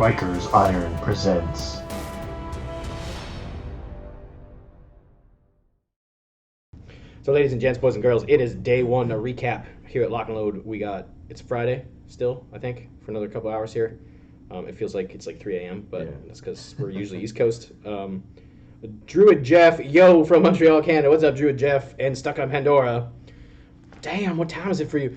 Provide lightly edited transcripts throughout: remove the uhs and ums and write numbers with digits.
Riker's Iron presents. So, ladies and gents, boys and girls, it is day one, a recap here at Lock and Load. It's Friday still, I think, for another couple hours here. It feels like it's like 3 a.m., but that's because we're usually East Coast. Druid Jeff, yo, from Montreal, Canada. What's up, Druid Jeff? And stuck on Pandora. Damn, what time is it for you?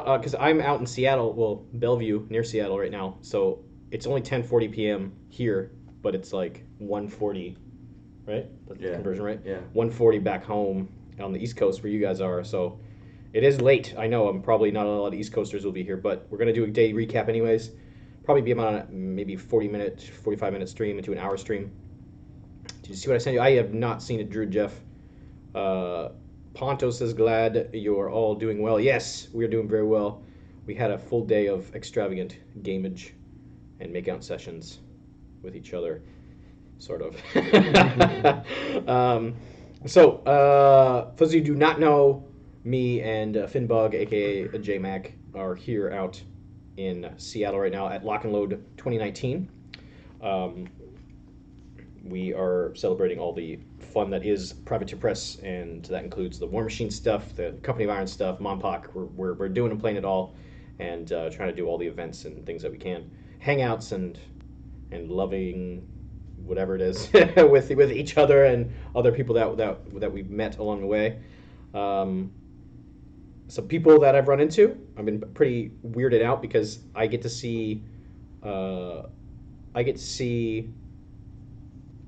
Because I'm out in Seattle, well, Bellevue, near Seattle right now. So it's only 10:40 p.m. here, but it's like 1:40. Right? That's the conversion, right? Yeah. 1:40 back home on the East Coast where you guys are. So it is late. I know I'm probably not a lot of East Coasters will be here, but we're going to do a day recap anyways. Probably be about maybe 45-minute stream into an hour stream. Did you see what I sent you? I have not seen it, Drew Jeff. Ponto says, glad you're all doing well. Yes, we are doing very well. We had a full day of extravagant gamage and make-out sessions with each other. Sort of. For those of you who do not know, me and Finbug, a.k.a. J-Mac, are here out in Seattle right now at Lock and Load 2019. We are celebrating all the fun that is Privateer Press, and that includes the War Machine stuff, the Company of Iron stuff, Monpoc. We're doing and playing it all, and trying to do all the events and things that we can. Hangouts and loving whatever it is with each other and other people that we've met along the way. Some people that I've run into, I've been pretty weirded out because I get to see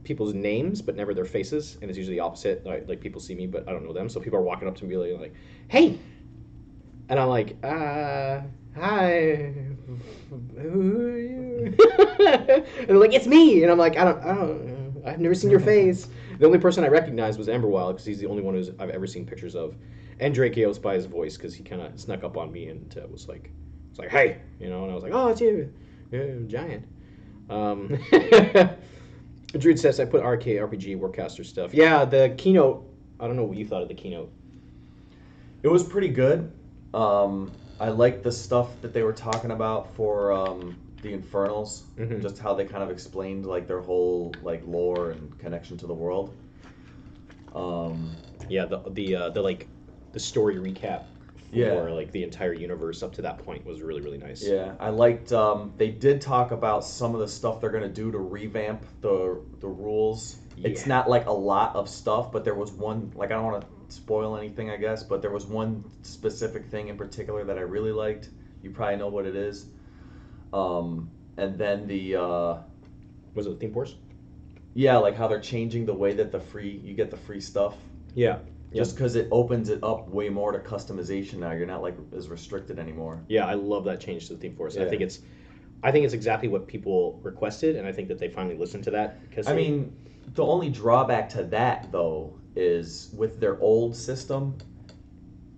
people's names but never their faces, and it's usually the opposite. Like people see me but I don't know them, so people are walking up to me like, "Hey," and I'm like, "Hi, who are you?" And they're like, "It's me," and I'm like, I've never seen your face. The only person I recognized was Emberwild because he's the only one I've ever seen pictures of, and Drakeos by his voice because he kind of snuck up on me and was like, "Hey," and I was like, "Oh, it's you, you're giant." Druid says I put RPG Warcaster stuff. Yeah, the keynote. I don't know what you thought of the keynote. It was pretty good. I liked the stuff that they were talking about for the Infernals, just how they kind of explained like their whole like lore and connection to the world. Yeah, the story recap for like the entire universe up to that point was really, really nice. Yeah, I liked. They did talk about some of the stuff they're gonna do to revamp the rules. Yeah. It's not like a lot of stuff, but there was one. Like I don't want to spoil anything, I guess, but there was one specific thing in particular that I really liked. You probably know what it is. And then was it the Theme Force? Yeah, like how they're changing the way that you get the free stuff. Yeah. Just because it opens it up way more to customization now. You're not like as restricted anymore. Yeah, I love that change to the Theme Force. Yeah. I think it's exactly what people requested, and I think that they finally listened to that. Because I mean, the only drawback to that though is with their old system,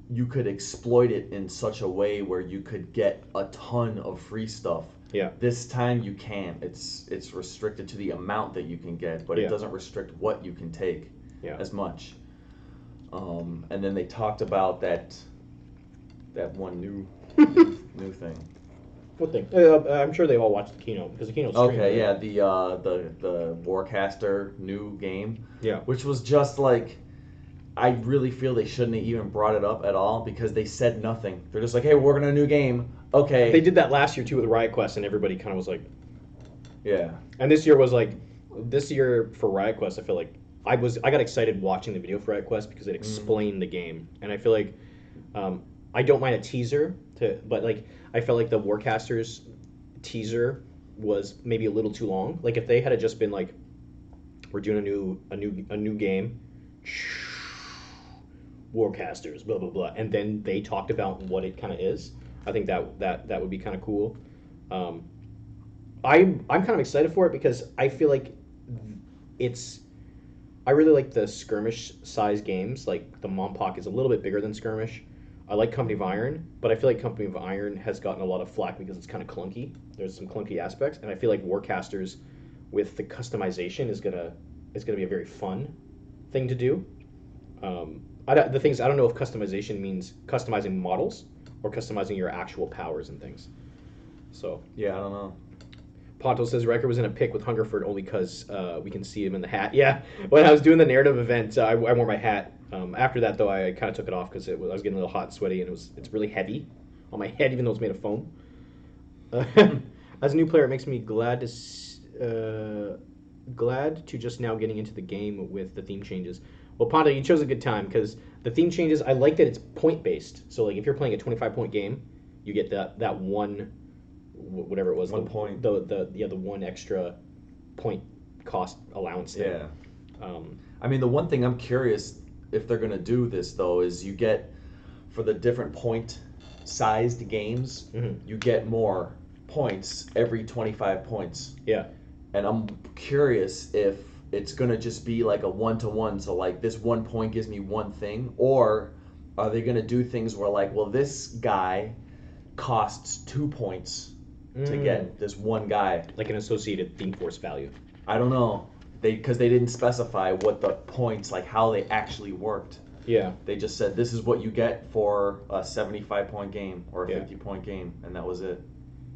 you could exploit it in such a way where you could get a ton of free stuff. Yeah. This time you can't. It's restricted to the amount that you can get, but it doesn't restrict what you can take as much. And then they talked about that one new thing. What thing? I'm sure they all watched the keynote because the keynote's streamed. Okay, right? yeah, the Warcaster new game. Yeah. Which was just like, I really feel they shouldn't have even brought it up at all because they said nothing. They're just like, hey, we're working on a new game. Okay. They did that last year too with Riot Quest, and everybody kind of was like, yeah. And this year for Riot Quest, I feel like I got excited watching the video for Riot Quest because it explained the game, and I feel like I don't mind a teaser but like I felt like the Warcasters teaser was maybe a little too long. Like if they had just been like, we're doing a new game, Warcasters, blah blah blah, and then they talked about what it kind of is. I think that would be kind of cool. I'm kind of excited for it because I feel like I really like the skirmish size games. Like the Monpoc is a little bit bigger than skirmish. I like Company of Iron, but I feel like Company of Iron has gotten a lot of flack because it's kind of clunky. There's some clunky aspects, and I feel like Warcasters with the customization is gonna be a very fun thing to do. The things I don't know if customization means customizing models or customizing your actual powers and things. So Yeah, I don't know. Ponto says Riker was in a pic with Hungerford only because we can see him in the hat. Yeah, when I was doing the narrative event, I wore my hat. After that, though, I kind of took it off because I was getting a little hot and sweaty, and it's really heavy on my head, even though it's made of foam. As a new player, it makes me glad to just now getting into the game with the theme changes. Well, Ponto, you chose a good time because the theme changes. I like that it's point based. So like if you're playing a 25-point game, you get that one, whatever it was, 1 point. the one extra point cost allowance thing. Yeah. I mean, the one thing I'm curious if they're gonna do this though is you get for the different point sized games, you get more points every 25 points. Yeah. And I'm curious if it's gonna just be like a 1-to-1, so like this 1 point gives me one thing, or are they gonna do things where like, well, this guy costs 2 points to get this one guy, like an associated theme force value. I don't know, because they didn't specify what the points, like how they actually worked. Yeah. They just said this is what you get for a 75-point game or a 50-point game, and that was it.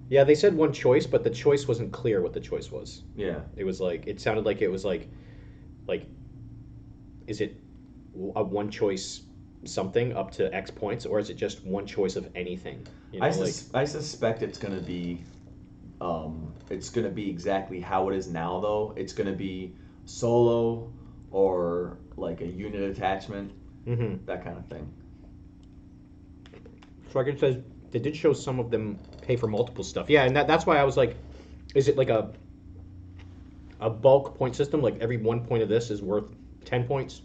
Yeah, they said one choice, but the choice wasn't clear what the choice was. Yeah. It was like, it sounded like it was like, is it a one choice something up to X points, or is it just one choice of anything? You know, I suspect it's gonna be exactly how it is now though. It's gonna be solo or like a unit attachment, that kind of thing. Striker says they did show some of them pay for multiple stuff. Yeah, and that's why I was like, is it like a bulk point system? Like every 1 point of this is worth 10 points,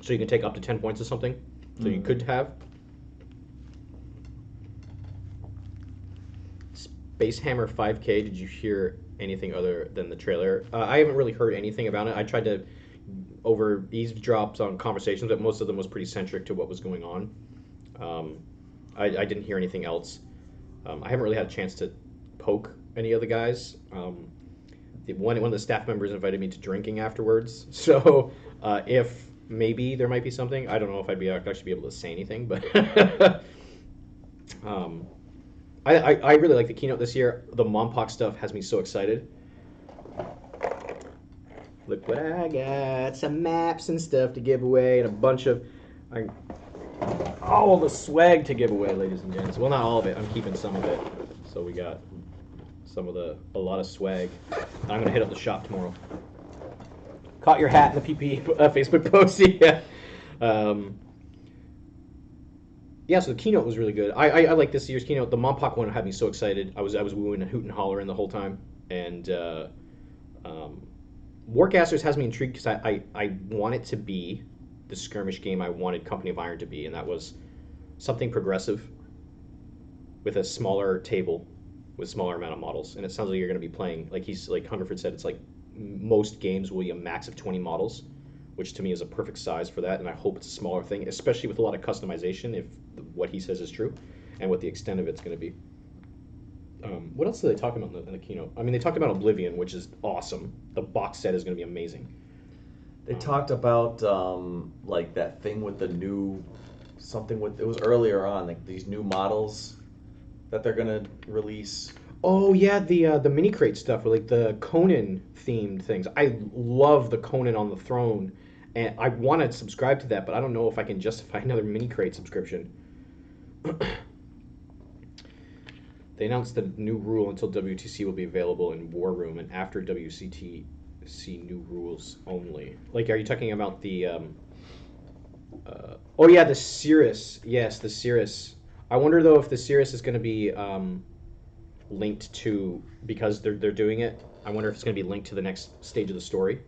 so you can take up to 10 points of something. So you could have Space Hammer 5K. Did you hear anything other than the trailer? I haven't really heard anything about it. I tried to over eavesdrops on conversations, but most of them was pretty centric to what was going on. I didn't hear anything else. I haven't really had a chance to poke any of the guys. One of the staff members invited me to drinking afterwards, so if maybe there might be something. I don't know if I'd actually be able to say anything, but I really like the keynote this year. The Mompox stuff has me so excited. Look what I got. Some maps and stuff to give away and a bunch of all the swag to give away, ladies and gents. Well, not all of it. I'm keeping some of it. So we got a lot of swag. I'm going to hit up the shop tomorrow. Caught your hat in the PP Facebook post. Yeah. Yeah, so the keynote was really good. I like this year's keynote. The Mompoc one had me so excited. I was wooing and hooting and hollering the whole time. And Warcasters has me intrigued because I want it to be the skirmish game I wanted Company of Iron to be, and that was something progressive with a smaller table with smaller amount of models. And it sounds like you're going to be playing, like Hungerford said, it's like most games will be a max of 20 models, which to me is a perfect size for that, and I hope it's a smaller thing, especially with a lot of customization if what he says is true, and what the extent of it's going to be. What else did they talk about in the keynote? I mean, they talked about Oblivion, which is awesome. The box set is going to be amazing. They talked about like that thing with the new it was earlier on, like these new models that they're gonna release. Oh yeah, the mini crate stuff, or like the Conan themed things. I love the Conan on the throne, and I want to subscribe to that, but I don't know if I can justify another mini crate subscription. They announced the new rule until WTC will be available in War Room, and after WCTC new rules only. Like, are you talking about the? Oh yeah, the Cirrus. Yes, the Cirrus. I wonder though if the Cirrus is going to be linked to, because they're doing it. I wonder if it's going to be linked to the next stage of the story.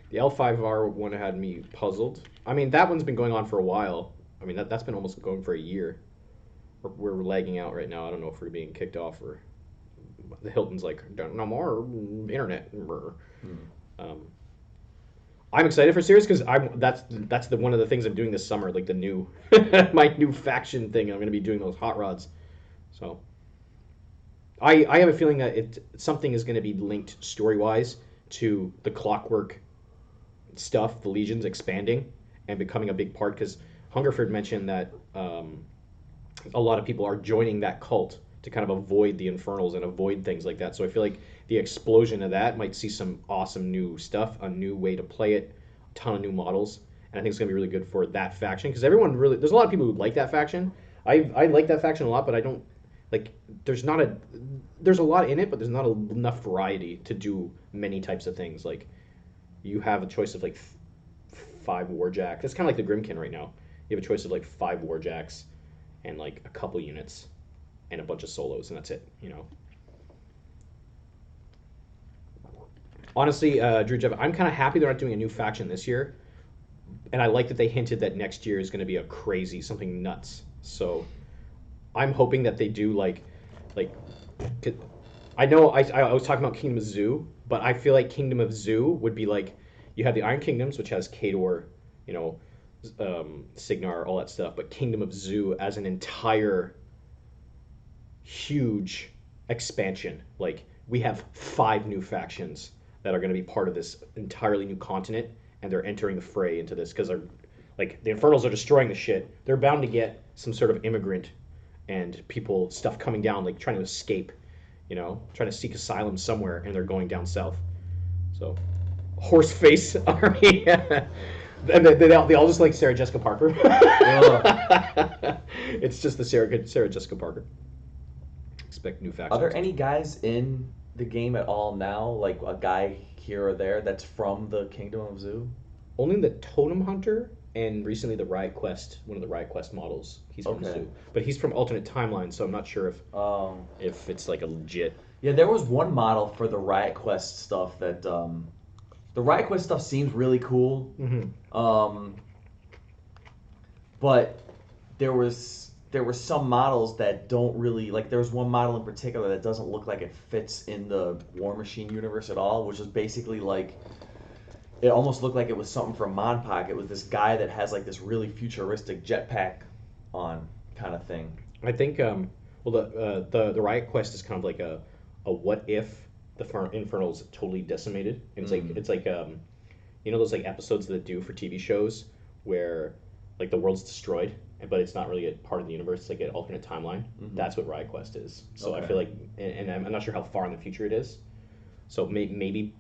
The L5R one had me puzzled. I mean, that one's been going on for a while. I mean, that's been almost going for a year. We're lagging out right now. I don't know if we're being kicked off or the Hilton's like, no more internet. I'm excited for Cirrus because that's one of the things I'm doing this summer, like the new my new faction thing. I'm going to be doing those hot rods. So I have a feeling that something is going to be linked story-wise to the Clockwork stuff, the Legions expanding and becoming a big part, because Hungerford mentioned that a lot of people are joining that cult to kind of avoid the Infernals and avoid things like that. So I feel like the explosion of that might see some awesome new stuff, a new way to play it, a ton of new models, and I think it's gonna be really good for that faction because everyone really there's a lot of people who like that faction. I like that faction a lot, but I don't like there's a lot in it, but there's not enough variety to do many types of things. Like you have a choice of like 5 warjacks. It's kind of like the Grimkin right now. You have a choice of like 5 warjacks and like a couple units and a bunch of solos, and that's it. Honestly, Drew Jeff, I'm kind of happy they're not doing a new faction this year, and I like that they hinted that next year is going to be a crazy something nuts. So I'm hoping that they do like I know I was talking about Kingdom of Zoo, but I feel like Kingdom of Zoo would be like you have the Iron Kingdoms, which has Kador, you know, Signar, all that stuff, but Kingdom of Zoo as an entire huge expansion. Like we have 5 new factions that are going to be part of this entirely new continent, and they're entering the fray into this because they're like the Infernals are destroying the shit. They're bound to get some sort of immigrant and people stuff coming down, like trying to escape, trying to seek asylum somewhere, and they're going down south. So, horse face army. And they all just like Sarah Jessica Parker. It's just the Sarah Jessica Parker. Expect new factions. Are there any guys in the game at all now, like a guy here or there that's from the Kingdom of Zoo? Only the Totem Hunter and recently the Riot Quest, one of the Riot Quest models. He's from Zoo, but he's from alternate timeline, so I'm not sure if it's like a legit. Yeah, there was one model for the Riot Quest stuff that the Riot Quest stuff seems really cool. Mm-hmm. But there were some models that don't really like. There was one model in particular that doesn't look like it fits in the War Machine universe at all, which is basically like. It almost looked like it was something from Monpok. It was this guy that has like this really futuristic jetpack on kind of thing. I think the Riot Quest is kind of like a what if the Infernal's totally decimated. And it's like those like episodes that do for TV shows where like the world's destroyed, but it's not really a part of the universe. It's like an alternate timeline. Mm-hmm. That's what Riot Quest is. So I feel like, and I'm not sure how far in the future it is. So maybe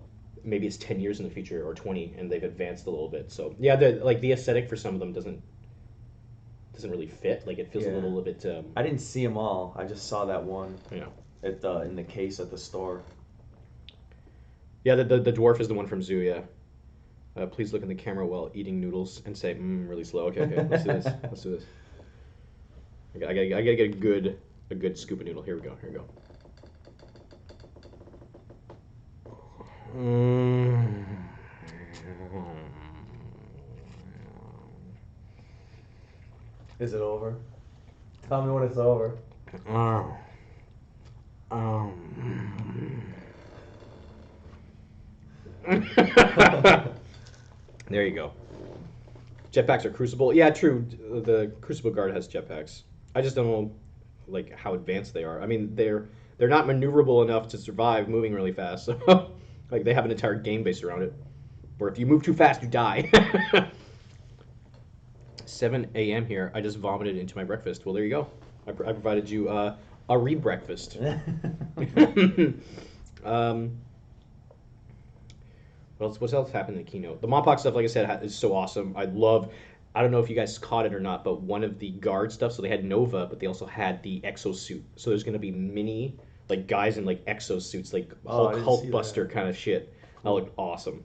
it's 10 years in the future or 20, and they've advanced a little bit. So yeah, the aesthetic for some of them doesn't really fit. Like it feels a little bit. I didn't see them all. I just saw that one. Yeah. In the case at the store. Yeah, the dwarf is the one from Zoo. Yeah. Please look in the camera while eating noodles and say really slow. Okay. Let's do this. Let's do this. I gotta get a good scoop of noodle. Here we go. Is it over? Tell me when it's over. There you go. Jetpacks are Crucible. Yeah, true. The Crucible Guard has jetpacks. I just don't know like how advanced they are. I mean, they're not maneuverable enough to survive moving really fast. So like they have an entire game based around it. Where if you move too fast, you die. 7 a.m. here. I just vomited into my breakfast. Well, there you go. I provided you a re-breakfast. What else happened in the keynote? The Monpok stuff, like I said, is so awesome. I don't know if you guys caught it or not, but one of the guard stuff, so they had Nova, but they also had the exosuit. So there's going to be mini, like, guys in, like, exosuits, like, Hulkbuster kind of shit. That looked awesome.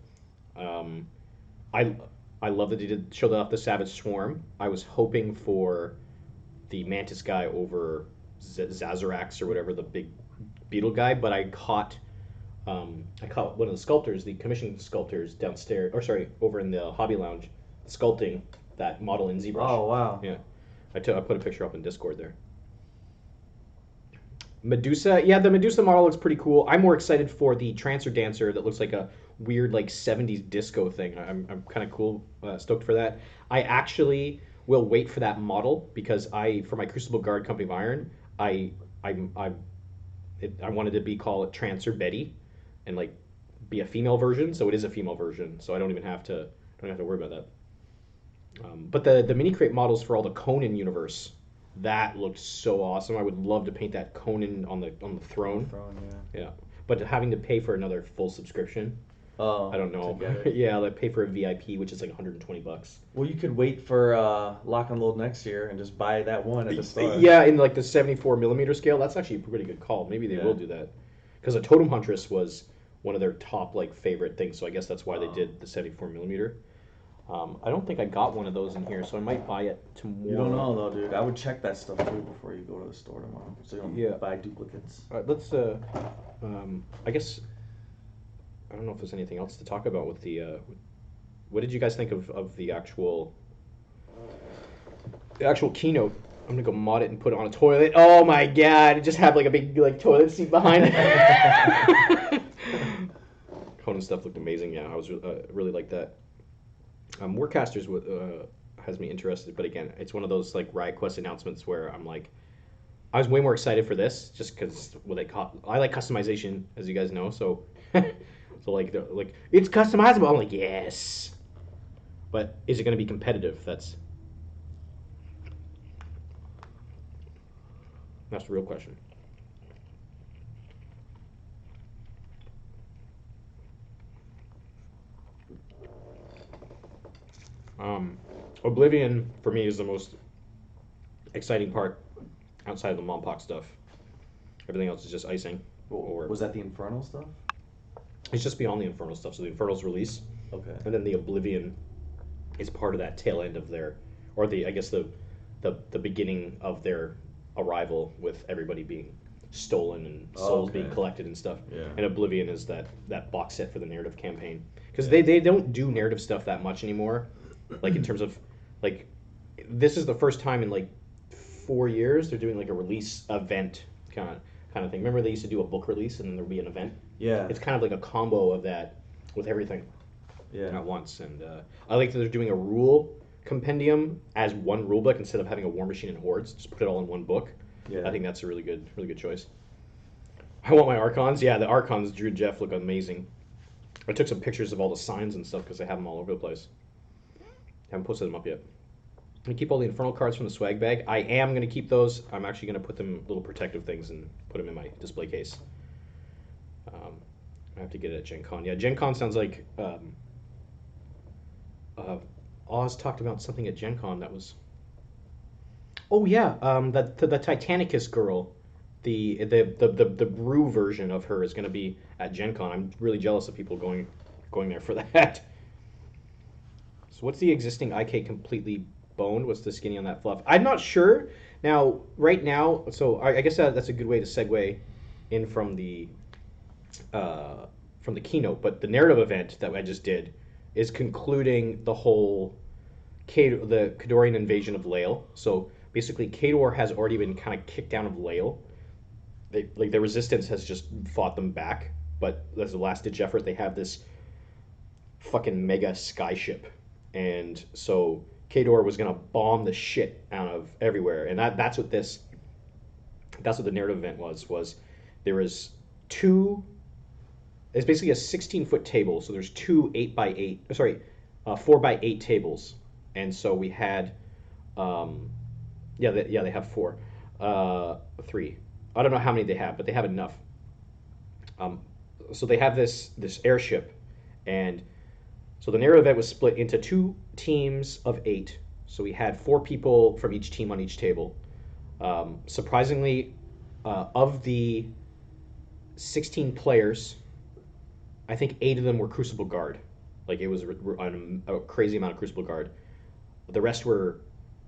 I love that they did show off the Savage Swarm. I was hoping for the Mantis guy over Zazarax or whatever, the big beetle guy, but I caught one of the sculptors, the commissioned sculptors downstairs, over in the hobby lounge, sculpting that model in ZBrush. Oh wow! Yeah, I put a picture up in Discord there. Medusa, yeah, the Medusa model looks pretty cool. I'm more excited for the Trancer Dancer that looks like a weird like 70s disco thing. I'm kind of stoked for that. I actually will wait for that model because for my Crucible Guard Company of Iron, I wanted to be called Trancer Betty, and like be a female version. So it is a female version. So I don't have to worry about that. But the mini crate models for all the Conan universe, That looked so awesome. I would love to paint that Conan on the throne. Yeah, but having to pay for another full subscription, Oh, I don't know. to get it. Yeah, like pay for a VIP, which is like $120. Well, you could wait for Lock and Load next year and just buy that one at the store. Yeah, in like the 74 millimeter scale, that's actually a pretty good call. Maybe they Yeah. will do that, because a Totem Huntress was one of their top like favorite things. So I guess that's why they did the 74 millimeter. I don't think I got one of those in here, so I might buy it tomorrow. You don't know though, dude. I would check that stuff too before you go to the store tomorrow, so you don't buy duplicates. All right, let's. I guess I don't know if there's anything else to talk about with the. What did you guys think of the actual keynote? I'm gonna go mod it and put it on a toilet. Oh my god! Just have like a big like toilet seat behind it. Conan stuff looked amazing. Yeah, I was really like that. Warcasters has me interested, but again, it's one of those like Riot Quest announcements where I'm like, I was way more excited for this just because I like customization, as you guys know. So, so like it's customizable. I'm like, yes, but is it going to be competitive? That's the real question. Oblivion for me is the most exciting part outside of the Mompox stuff. Everything else is just icing. Or Was that the Infernal stuff? it's just beyond the Infernal stuff. So the Infernal's release, Okay. and then the Oblivion is part of that tail end of their, or the I guess the beginning of their arrival with everybody being stolen and souls being collected and stuff. Yeah. And Oblivion is that box set for the narrative campaign, because they don't do narrative stuff that much anymore, like in terms of like this is the first time in like 4 years they're doing like a release event kind of thing. Remember they used to do a book release and then there'd be an event. Yeah. It's kind of like a combo of that with everything at once. And I like that they're doing a rule compendium as one rule book instead of having a War Machine and Hordes. Just put it all in one book. Yeah. I think that's a really good choice. I want my Archons. Yeah, the Archons, Drew and Jeff, look amazing. I took some pictures of all the signs and stuff because I have them all over the place. Haven't posted them up yet. I'm going to keep all the Infernal cards from the swag bag. I am going to keep those. I'm actually going to put them little protective things and put them in my display case. I have to get it at Gen Con. Yeah, Gen Con sounds like Oz talked about something at Gen Con that was... Oh yeah, the Titanicus girl, the brew version of her is going to be at Gen Con. I'm really jealous of people going there for that. So what's the existing IK completely boned? What's the skinny on that fluff? I'm not sure. Now, right now, so I guess that's a good way to segue in from the keynote. But the narrative event that I just did is concluding the whole the Khadorian invasion of Lael. So basically, Khador has already been kind of kicked out of Lael. The Resistance has just fought them back. But as a last-ditch effort, they have this fucking mega skyship. And so Khador was going to bomb the shit out of everywhere. And that's what the narrative event was there was it's basically a 16-foot table. So there's 4x8 tables. And so we had, they have 4. 3. I don't know how many they have, but they have enough. So they have this airship, and so the narrative event was split into 2 teams of 8. So we had 4 people from each team on each table. Surprisingly, of the 16 players, I think 8 of them were Crucible Guard. Like it was a crazy amount of Crucible Guard. The rest were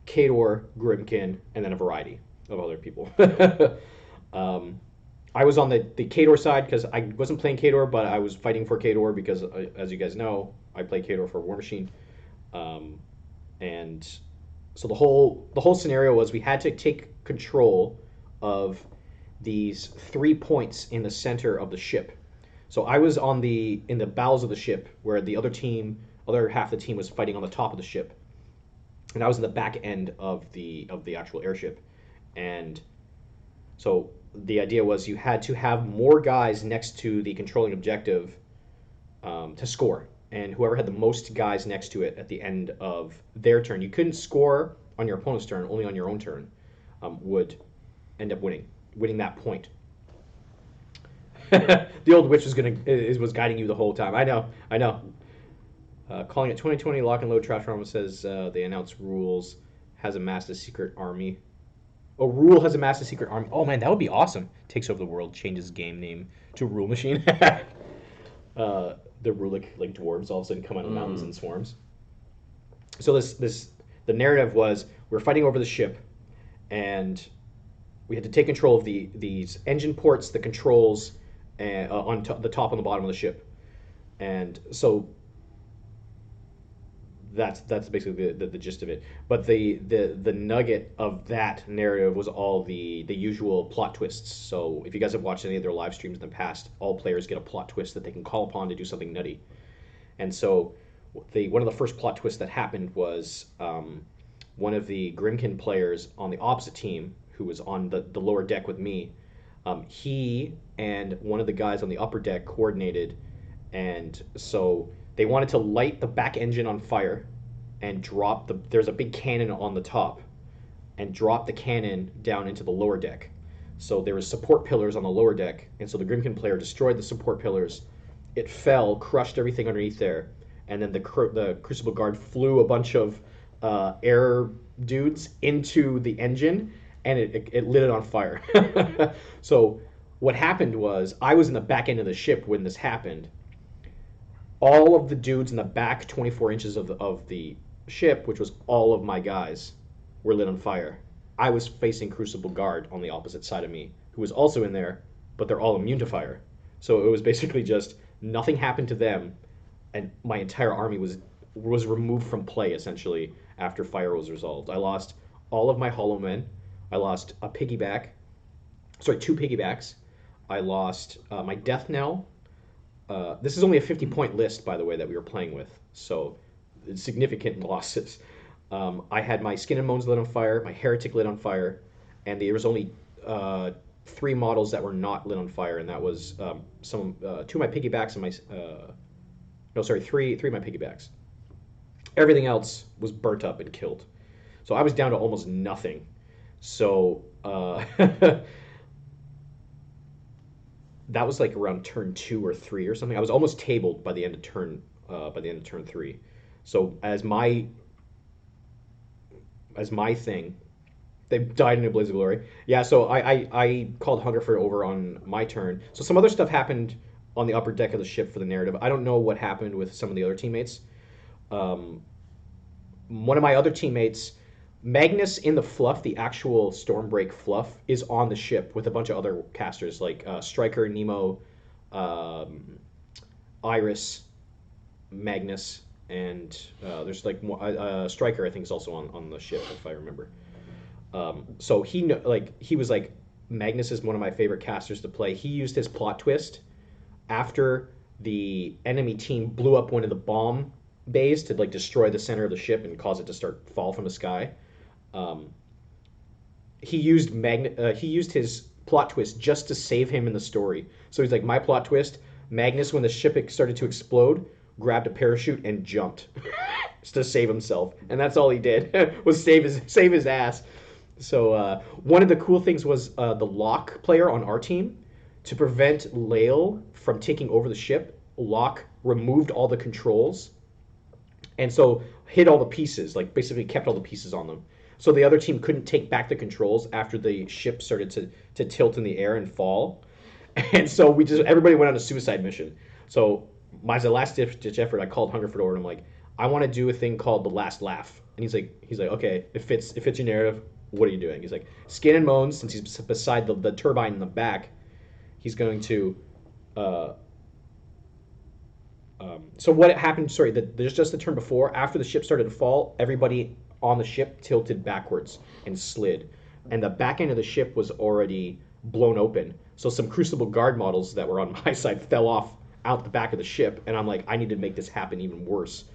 Khador, Grimkin, and then a variety of other people. I was on the Khador side because I wasn't playing Khador, but I was fighting for Khador because, as you guys know, I play Khador for War Machine. And so the whole scenario was we had to take control of these 3 points in the center of the ship. So I was in the bowels of the ship where the other half of the team was fighting on the top of the ship. And I was in the back end of the actual airship. And so the idea was you had to have more guys next to the controlling objective to score. And whoever had the most guys next to it at the end of their turn. You couldn't score on your opponent's turn, only on your own turn. would end up winning that point. The old witch was guiding you the whole time. I know. Calling it 2020 lock and load. Trash Rama says they announced rules has amassed a secret army. Oh, Rule has amassed a secret army. Oh man, that would be awesome. Takes over the world, changes game name to Rule Machine. The Rulic like dwarves all of a sudden come out of the mountains in swarms. So the narrative was we're fighting over the ship, and we had to take control of these engine ports, the controls, on the top and the bottom of the ship, and so that's basically the gist of it. But the nugget of that narrative was all the usual plot twists. So if you guys have watched any of their live streams in the past, all players get a plot twist that they can call upon to do something nutty. And so one of the first plot twists that happened was one of the Grimkin players on the opposite team, who was on the lower deck with me, he and one of the guys on the upper deck coordinated, and so they wanted to light the back engine on fire and there's a big cannon on the top, and drop the cannon down into the lower deck. So there was support pillars on the lower deck, and so the Grimkin player destroyed the support pillars. It fell, crushed everything underneath there, and then the Crucible Guard flew a bunch of air dudes into the engine, and it lit it on fire. So what happened was, I was in the back end of the ship when this happened. All of the dudes in the back 24 inches of the ship, which was all of my guys, were lit on fire. I was facing Crucible Guard on the opposite side of me, who was also in there, but they're all immune to fire. So it was basically just nothing happened to them, and my entire army was removed from play, essentially, after fire was resolved. I lost all of my hollow men. I lost two piggybacks. I lost my death knell. This is only a 50-point list, by the way, that we were playing with, so it's significant losses. I had my Skin and Bones lit on fire, my Heretic lit on fire, and there was only 3 models that were not lit on fire, and that was 2 of my piggybacks and three of my piggybacks. Everything else was burnt up and killed. So I was down to almost nothing. So that was like around turn 2 or 3 or something. I was almost tabled by the end of turn 3. So as my thing, they died in a blaze of glory. Yeah, so I called Hungerford over on my turn. So some other stuff happened on the upper deck of the ship for the narrative. I don't know what happened with some of the other teammates. One of my other teammates, Magnus in the fluff, the actual Stormbreak fluff, is on the ship with a bunch of other casters like Striker, Nemo, Iris, Magnus, and there's like Striker, I think, is also on the ship, if I remember. So he was like, Magnus is one of my favorite casters to play. He used his plot twist after the enemy team blew up one of the bomb bays to like destroy the center of the ship and cause it to start fall from the sky. He used his plot twist just to save him in the story. So he's like, my plot twist: Magnus, when the ship started to explode, grabbed a parachute and jumped just to save himself, and that's all he did was save his ass. So one of the cool things was the Locke player on our team, to prevent Lael from taking over the ship. Locke removed all the controls, and so hid all the pieces, like basically kept all the pieces on them. So the other team couldn't take back the controls after the ship started to tilt in the air and fall. And so everybody went on a suicide mission. So as a last ditch effort, I called Hungerford over and I'm like, I want to do a thing called the last laugh. And he's like, okay, it fits your narrative. What are you doing? He's like, Skin and Bones, since he's beside the turbine in the back, he's going to. So what happened? Sorry, there's just the turn before. After the ship started to fall, everybody on the ship tilted backwards and slid, and the back end of the ship was already blown open. So some Crucible Guard models that were on my side fell off out the back of the ship, and I'm like, I need to make this happen even worse.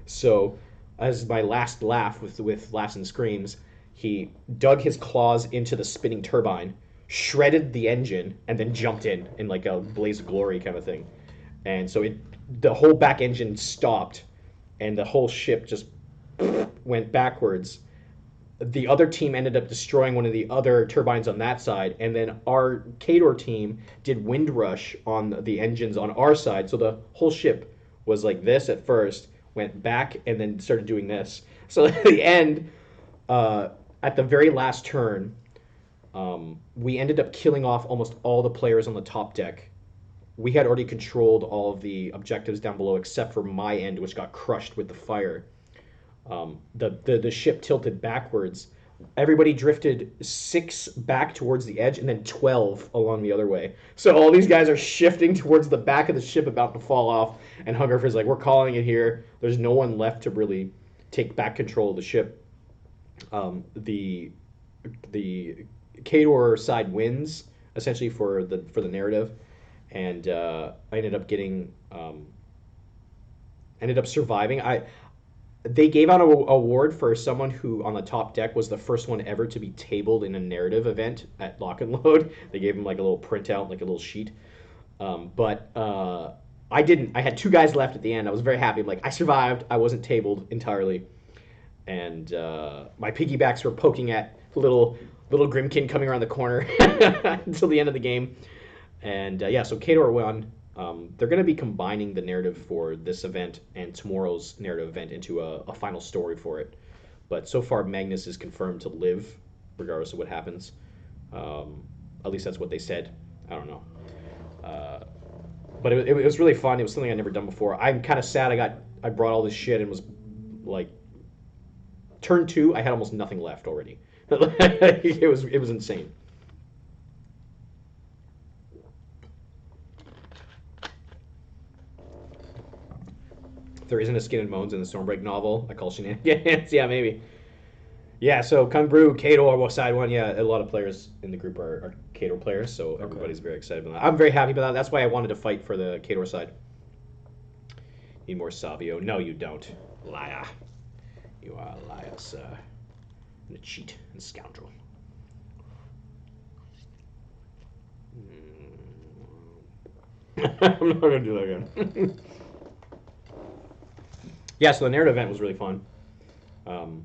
So as my last laugh with laughs and screams, he dug his claws into the spinning turbine, shredded the engine, and then jumped in like a blaze of glory kind of thing. And so the whole back engine stopped, and the whole ship just went backwards. the other team ended up destroying one of the other turbines on that side, and then our Kador team did wind rush on the engines on our side, so the whole ship was like this at first, went back, and then started doing this. So at the end, at the very last turn, we ended up killing off almost all the players on the top deck. We had already controlled all of the objectives down below except for my end, which got crushed with the fire. The ship tilted backwards. Everybody drifted 6 back towards the edge and then 12 along the other way. So all these guys are shifting towards the back of the ship about to fall off. And Hungerford's like, we're calling it here. There's no one left to really take back control of the ship. The Kador side wins essentially for the narrative, and I ended up surviving. They gave out an award for someone who on the top deck was the first one ever to be tabled in a narrative event at Lock and Load. They gave him like a little printout, like a little sheet. But I didn't. I had 2 guys left at the end. I was very happy. I'm like, I survived. I wasn't tabled entirely. And my piggybacks were poking at little Grimkin coming around the corner until the end of the game. And so Kador won. They're going to be combining the narrative for this event and tomorrow's narrative event into a final story for it. But so far, Magnus is confirmed to live, regardless of what happens. At least that's what they said. I don't know. But it was really fun. It was something I'd never done before. I'm kind of sad I brought all this shit and was like, turn 2, I had almost nothing left already. It was insane. If there isn't a Skin and Bones in the Stormbreak novel, I call shenanigans. Yeah, maybe. Yeah, so Kung Brew, Kador, side 1. Yeah, a lot of players in the group are Kador players, so everybody's very excited about that. I'm very happy about that. That's why I wanted to fight for the Kador side. Need more Savio. No, you don't. Liar. You are a liar, sir. And a cheat and scoundrel. I'm not going to do that again. Yeah, so the narrative event was really fun. So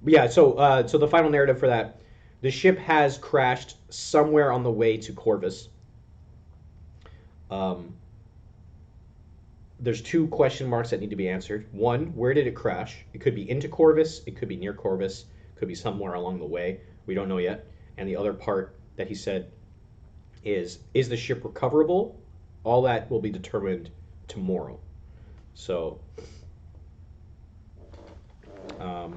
the final narrative for that, the ship has crashed somewhere on the way to Corvus. There's 2 question marks that need to be answered. 1, where did it crash? It could be into Corvus, it could be near Corvus, it could be somewhere along the way. We don't know yet. And the other part that he said is the ship recoverable? All that will be determined tomorrow. So, so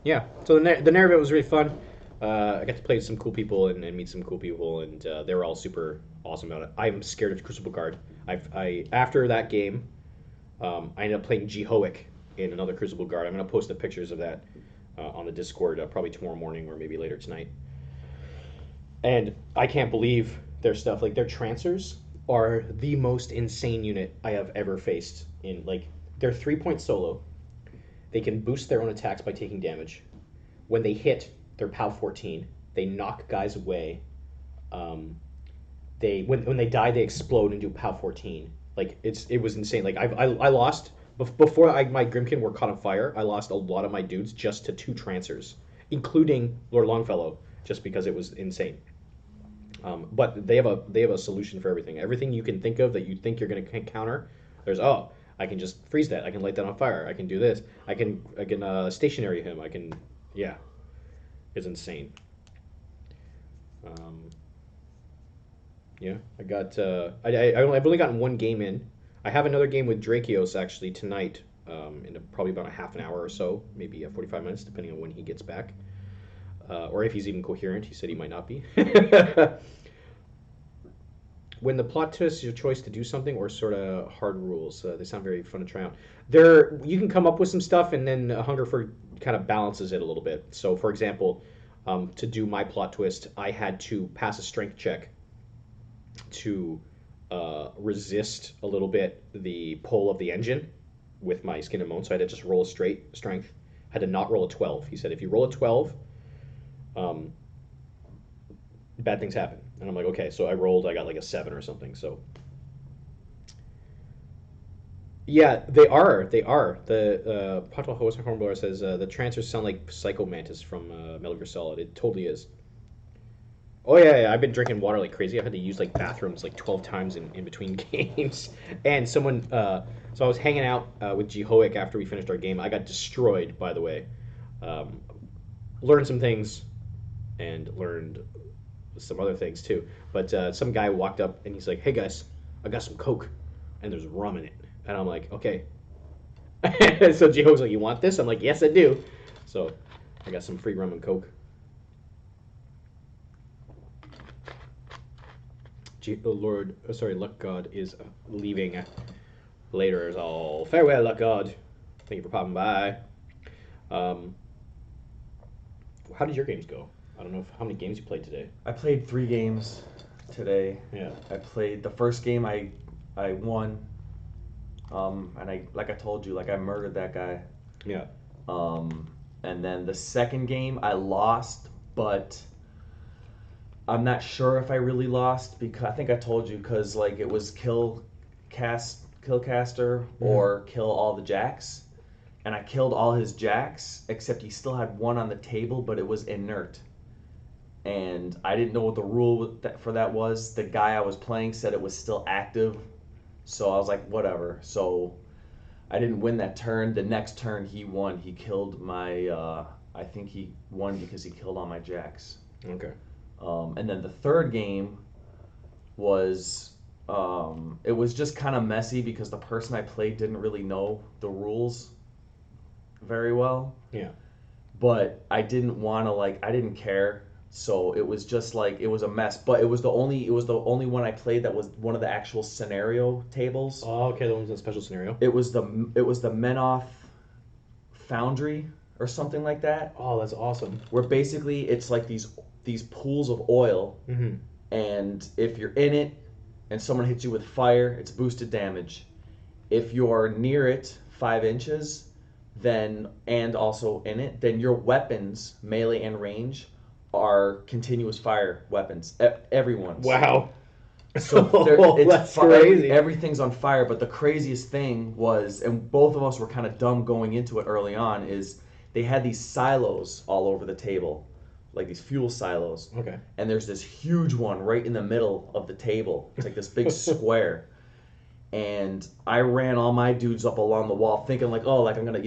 the narrative was really fun. I got to play with some cool people and meet some cool people, and they were all super awesome about it. I'm scared of Crucible Guard. After that game, I ended up playing Jehoic in another Crucible Guard. I'm going to post the pictures of that on the Discord probably tomorrow morning or maybe later tonight. And I can't believe their stuff. Like, their Trancers are the most insane unit I have ever faced. They're 3-point solo. They can boost their own attacks by taking damage. When they hit, they're POW 14. They knock guys away. When they die, they explode and do POW 14. It was insane. Like, I lost before my Grimkin were caught on fire. I lost a lot of my dudes just to 2 Trancers, including Lord Longfellow, just because it was insane. But they have a solution for everything. Everything you can think of that you think you're going to counter, there's I can just freeze that. I can light that on fire. I can do this. I can stationary him. It's insane. I got. I've only gotten 1 game in. I have another game with Drakios actually tonight, in probably about a half an hour or so, maybe 45 minutes, depending on when he gets back, or if he's even coherent. He said he might not be. When the plot twist is your choice to do something or sort of hard rules, they sound very fun to try out. You can come up with some stuff, and then Hungerford kind of balances it a little bit. So, for example, to do my plot twist, I had to pass a strength check to resist a little bit the pull of the engine with my Skin and Bone. So I had to just roll a straight strength. I had to not roll a 12. He said, if you roll a 12, bad things happen. And I'm like, okay. So I got like a 7 or something. So Yeah, they are. They are. The Pottle Host Hornblower says the transfers sound like Psycho Mantis from Metal Gear Solid. It totally is. Oh yeah, I've been drinking water like crazy. I've had to use like bathrooms like 12 times in between games. And someone, so I was hanging out with Jihoic after we finished our game. I got destroyed, by the way. Um, Learned some things and learned some other things too. But some guy walked up and he's like, "Hey guys, I got some Coke, and there's rum in it." And I'm like, "Okay." So Jihoic's like, "You want this?" I'm like, "Yes, I do." So I got some free rum and Coke. Lord, sorry, Luck God is leaving later. Is all farewell, Luck God. Thank you for popping by. Um, how did your games go? I don't know how many games you played today. I played 3 games today. Yeah. I played the first game. I won. And I told you, like I murdered that guy. Yeah. And then the second game I lost, but I'm not sure if I really lost because I think I told you because like it was killcaster or kill all the jacks, and I killed all his jacks except he still had one on the table, but it was inert. And I didn't know what the rule for that was. The guy I was playing said it was still active, so I was like, whatever. So I didn't win that turn. The next turn he won. He killed my. I think he won because he killed all my jacks. Okay. And then the third game was it was just kind of messy because the person I played didn't really know the rules very well. Yeah. But I didn't want to I didn't care. So it was just like it was a mess. But it was the only one I played that was one of the actual scenario tables. Oh, okay. The one's in a special scenario. It was the Menoth Foundry or something like that. Oh, that's awesome. Where basically it's like these pools of oil, and if you're in it and someone hits you with fire, it's boosted damage. If you're near it 5 inches, then and also in it, then your weapons, melee and range, are continuous fire weapons. Everyone's. Wow. So that's crazy. Everything's on fire. But the craziest thing was, and both of us were kind of dumb going into it early on, is they had these silos all over the table, like these fuel silos. Okay. And there's this huge one right in the middle of the table. It's like this big square. And I ran all my dudes up along the wall, thinking like, oh, like I'm gonna,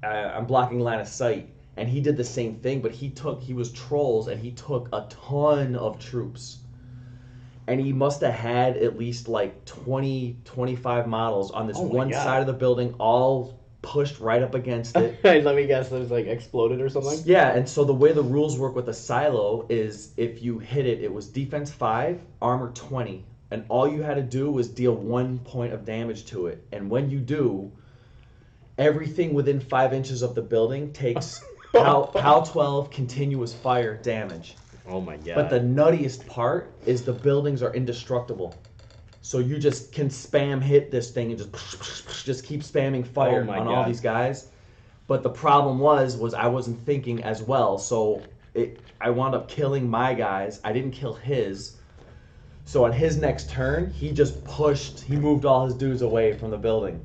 I'm blocking line of sight. And he did the same thing, but he was trolls, and he took a ton of troops. And he must have had at least like 20, 25 models on this one side of the building, all pushed right up against it. Let me guess, it was like exploded or something? Yeah, and so the way the rules work with a silo is if you hit it, it was defense 5, armor 20. And all you had to do was deal 1 point of damage to it. And when you do, everything within 5 inches of the building takes POW 12 continuous fire damage. Oh my god. But the nuttiest part is the buildings are indestructible. So you just can spam hit this thing and just keep spamming fire on all these guys. But the problem was I wasn't thinking as well. So I wound up killing my guys. I didn't kill his. So on his next turn, he moved all his dudes away from the building.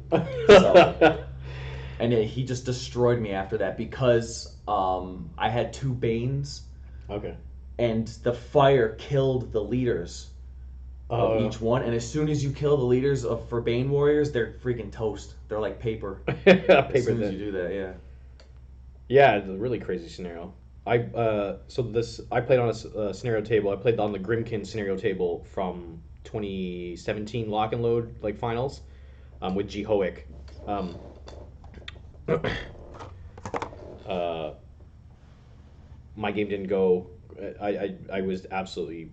And he just destroyed me after that because I had 2 Banes. Okay. And the fire killed the leaders of each one. And as soon as you kill the leaders for Bane warriors, they're freaking toast. They're like paper. As soon as you do that, yeah. Yeah, it's a really crazy scenario. I played on a scenario table. I played on the Grimkin scenario table from 2017 Lock and Load finals with Jihoic. My game didn't go. I was absolutely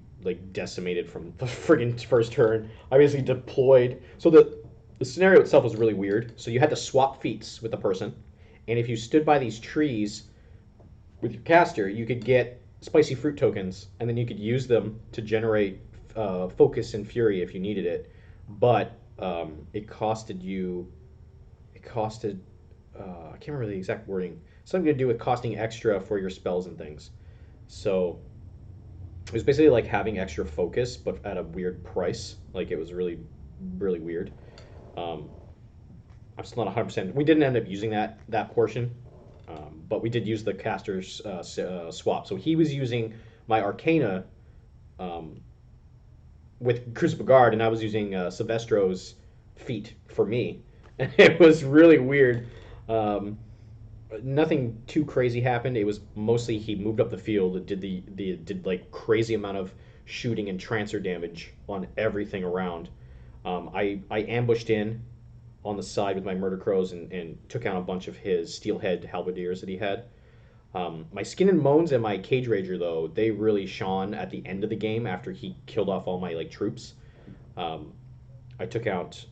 decimated from the friggin' first turn. I basically deployed. So the scenario itself was really weird. So you had to swap feats with the person, and if you stood by these trees with your caster, you could get spicy fruit tokens, and then you could use them to generate focus and fury if you needed it. But it costed. I can't remember the exact wording. Something to do with costing extra for your spells and things. So it was basically like having extra focus, but at a weird price. Like it was really, really weird. I'm still not 100%. We didn't end up using that portion, but we did use the caster's swap. So he was using my Arcana um, with Crucible Guard, and I was using Silvestro's feat for me. And it was really weird. Um, Nothing too crazy happened. It was mostly he moved up the field and did like crazy amount of shooting and transfer damage on everything around. I ambushed in on the side with my murder crows and took out a bunch of his steelhead halberdiers that he had. My skin and moans and my cage rager though they really shone at the end of the game after he killed off all my like troops. Um, I took out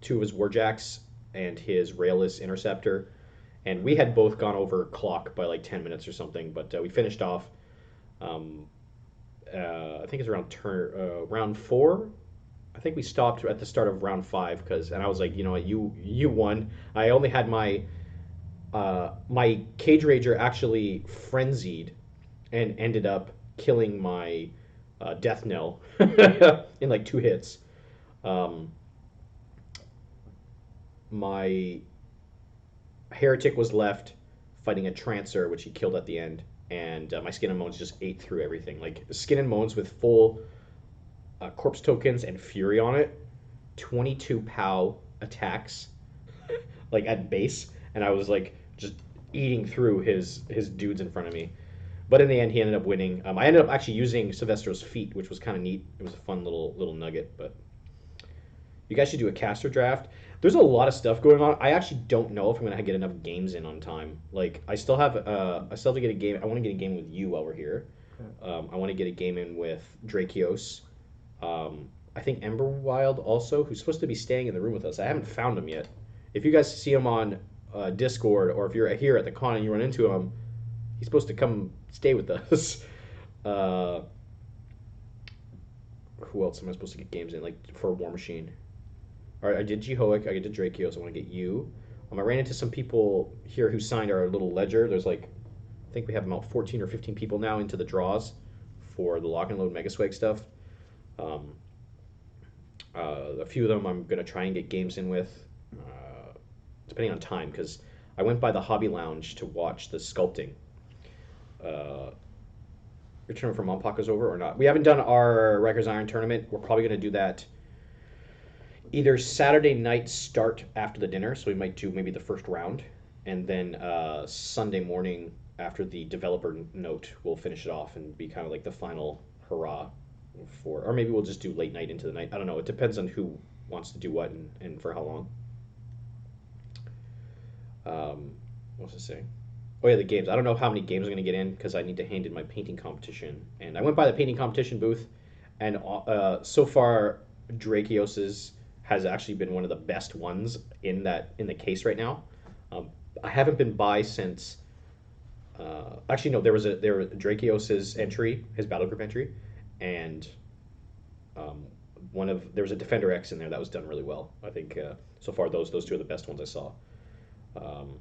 two of his warjacks and his railless interceptor, and we had both gone over clock by like 10 minutes or something. But we finished off. Um, I think it's around round four. I think we stopped at the start of round five and I was like, you know what, you won. I only had my cage rager actually frenzied and ended up killing my death knell in like 2 hits. Um, my heretic was left fighting a trancer, which he killed at the end, and my skin and moans just ate through everything. Like skin and moans with full corpse tokens and fury on it, 22 POW attacks, like at base, and I was like just eating through his dudes in front of me. But in the end, he ended up winning. I ended up actually using Silvestro's feat, which was kind of neat. It was a fun little nugget. But you guys should do a caster draft. There's a lot of stuff going on. I actually don't know if I'm gonna get enough games in on time. Like I still have to get a game. I want to get a game with you while we're here. I want to get a game in with Drakios. I think Emberwild also, who's supposed to be staying in the room with us. I haven't found him yet. If you guys see him on Discord, or if you're here at the con and you run into him, he's supposed to come stay with us. Who else am I supposed to get games in? Like for War Machine. All right, I did Jehoic. I did Drakios. I want to get you. I ran into some people here who signed our little ledger. There's like, I think we have about 14 or 15 people now into the draws for the lock and load Mega Swag stuff. A few of them I'm going to try and get games in with, depending on time, because I went by the Hobby Lounge to watch the sculpting. Return from Monpac is over or not? We haven't done our Rikers Iron tournament. We're probably going to do that either Saturday night start after the dinner, so we might do maybe the first round, and then Sunday morning after the developer note, we'll finish it off and be kind of like the final hurrah for, or maybe we'll just do late night into the night. I don't know. It depends on who wants to do what and for how long. What was I saying? Oh yeah, the games. I don't know how many games I'm going to get in because I need to hand in my painting competition. And I went by the painting competition booth, and so far Drakios's has actually been one of the best ones in the case right now. I haven't been by since. Actually, no. There was Drakios's entry, his battle group entry, and there was a Defender X in there that was done really well. I think so far those two are the best ones I saw. I'm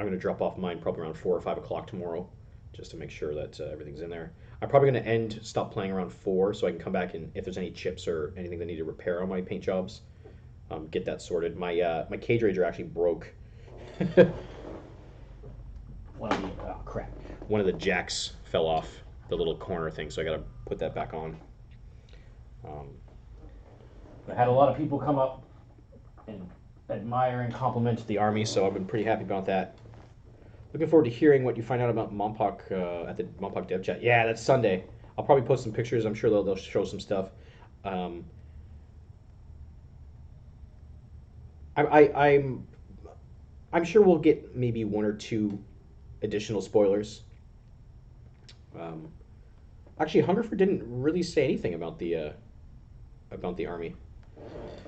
going to drop off mine probably around 4 or 5 o'clock tomorrow, just to make sure that everything's in there. I'm probably going to stop playing around 4, so I can come back and if there's any chips or anything that need to repair on my paint jobs, get that sorted. My cage rager actually broke. One of the jacks fell off the little corner thing, so I got to put that back on. I had a lot of people come up and admire and compliment the Army, so I've been pretty happy about that. Looking forward to hearing what you find out about Mompoc at the Mompoc Dev Chat. Yeah, that's Sunday. I'll probably post some pictures. I'm sure they'll show some stuff. I'm sure we'll get maybe 1 or 2 additional spoilers. Actually, Hungerford didn't really say anything about the Army.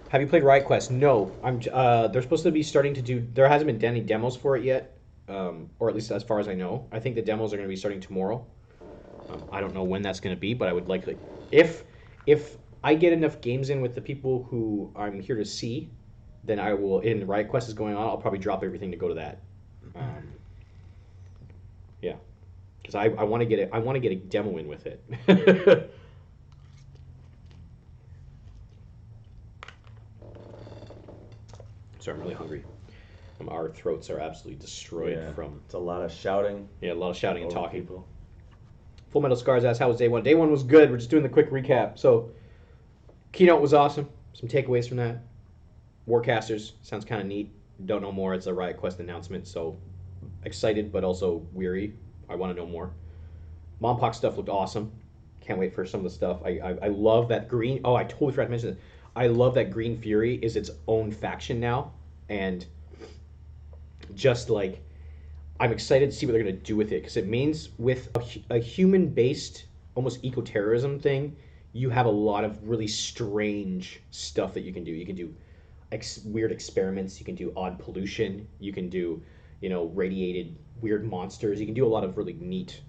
Have you played Riot Quest? No. They're supposed to be starting to do. There hasn't been any demos for it yet, or at least as far as I know. I think the demos are going to be starting tomorrow. I don't know when that's going to be, but I would likely, if I get enough games in with the people who I'm here to see, then I will. And Riot Quest is going on. I'll probably drop everything to go to that. Yeah, because I want to get it. I want to get a demo in with it. throats are absolutely destroyed from. It's a lot of shouting. Yeah, a lot of shouting and over talking. people. Full Metal Scars asks, how was day one? Day one was good. We're just doing the quick recap. So, keynote was awesome. Some takeaways from that. Warcasters sounds kind of neat. Don't know more. It's a Riot Quest announcement, so excited but also weary. I want to know more. Mompox stuff looked awesome. Can't wait for some of the stuff. I love that green. Oh, I totally forgot to mention this. I love that Green Fury is its own faction now, and just like I'm excited to see what they're going to do with it because it means with a human-based, almost eco-terrorism thing, you have a lot of really strange stuff that you can do. You can do weird experiments. You can do odd pollution. You can do, radiated weird monsters. You can do a lot of really neat,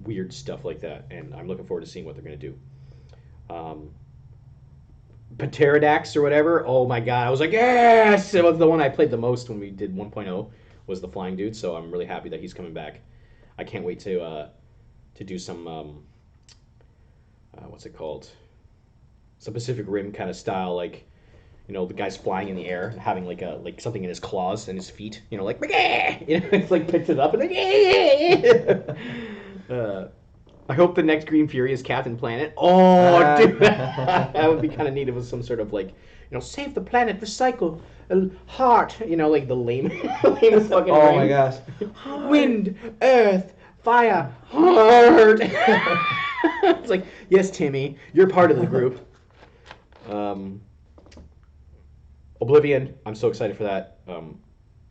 weird stuff like that. And I'm looking forward to seeing what they're going to do. Pterodax or whatever. Oh my god! I was like, yes! It was the one I played the most when we did 1.0. Was the flying dude. So I'm really happy that he's coming back. I can't wait to do some what's it called? Some Pacific Rim kind of style, like the guy's flying in the air, having like something in his claws and his feet, it's like picks it up and I hope the next Green Fury is Captain Planet. Oh, dude, that would be kind of neat. It was some sort of save the planet, recycle, heart, like the lamest fucking. Oh ring. my gosh. Wind, earth, fire, heart. It's like, yes, Timmy, you're part of the group. Oblivion, I'm so excited for that.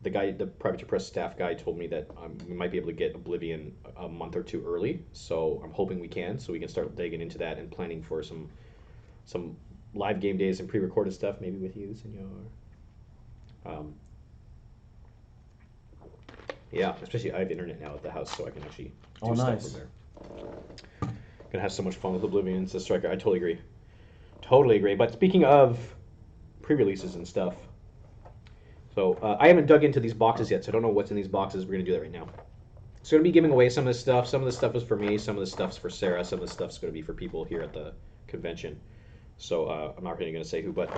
The Privateer Press staff guy told me that we might be able to get Oblivion a month or two early, so I'm hoping we can, so we can start digging into that and planning for some live game days and pre-recorded stuff, maybe with you, Senor. Yeah, especially I have internet now at the house, so I can actually do stuff from there. Gonna have so much fun with Oblivion. It's a striker. I totally agree. Totally agree. But speaking of pre-releases and stuff, so I haven't dug into these boxes yet, so I don't know what's in these boxes. We're gonna do that right now. So I'm gonna be giving away some of this stuff. Some of the stuff is for me. Some of the stuff's for Sarah. Some of the stuff's gonna be for people here at the convention. So I'm not really gonna say who, but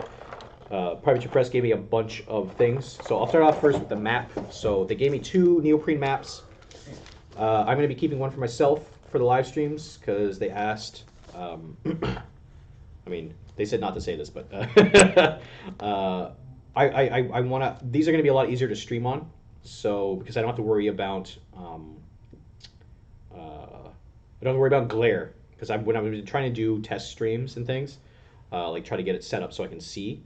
Privateer Press gave me a bunch of things. So I'll start off first with the map. So they gave me 2 neoprene maps. I'm going to be keeping one for myself for the live streams because they asked. I mean, they said not to say this, but I want to. These are going to be a lot easier to stream on, so because I don't have to worry about glare because when I've been trying to do test streams and things, like try to get it set up so I can see.